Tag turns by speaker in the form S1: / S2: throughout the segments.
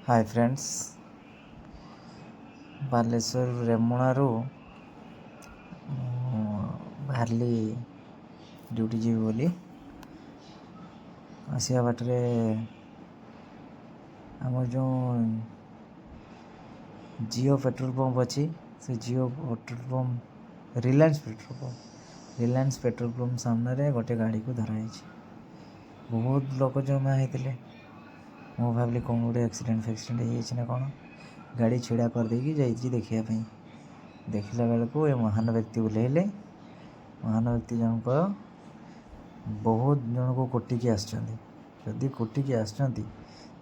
S1: Hi friends, Baleshwar रेमुणारू बाहरली duty जीवी बोली आसिया बाटरे आम जो जियो पेट्रोल पंप अच्छी से Jio petrol pump Reliance petrol pump सामने गोटे गाड़ी को धराई। बहुत लोग जमा होते मु भाविली कौन गोटे एक्सीडेंट ना कौन गाड़ी छिड़ा कर देकी जाइए देखापी। देखला बेलू ये महान व्यक्ति बुलेले महान व्यक्ति जनक बहुत जन को कोटिकी आदि कोटिकी आसती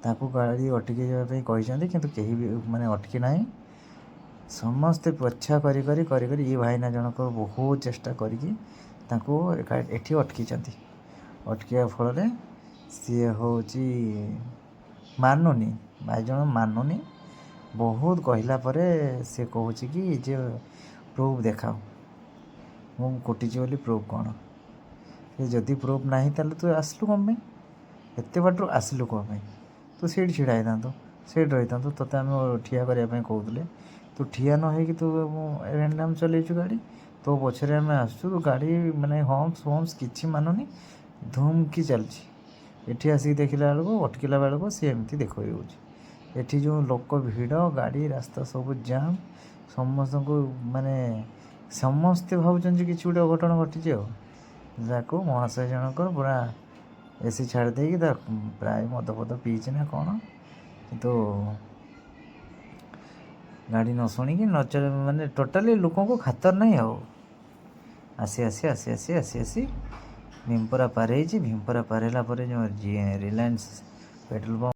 S1: गाड़ी अटकी जावाई किंतु कहीं भी माने अटकी ना समस्ते पछा करी करी करी करी ये भाईना जनक बहुत चेष्टा करी अटकी अटकिया फल सी हूँ मानुनी भाई जन मानुनी बहुत कहला परे सी कहूँ कि जे प्रूफ देखाओ मु कोटिची बोली प्रूफ कौन जदि प्रूफ ना तू आसलु कम एत बाटर आसलु कम तू सीट छिड़ा था सीट रही था तोते आम ठिया करने कहते तू ठिया न हो तू रैंडम चलैचु गाड़ी तो पछरे आम आसु तू गाड़ी माने हम्स किसी मानुनी धूम की चलती एठी आसिक देखला बेलू अटकिला बेलू सी एमती देख एठी जो लोक भिड़ गाड़ी रास्ता सब जाम समस्त को माने समस्ते भावुं कि गोटे अघटन घटी जाको महाशय जनक पूरा एसी छाड़ देकी प्राय मद पद पीछे ना कौन तो गाड़ी न शुणिकी न चल माने टोटाली लोक को खातर नहीं आसी आसी आसी आसी आसी आसी भीमपरा पार भीमपरा पार जो रिलायंस पेट्रोल पंप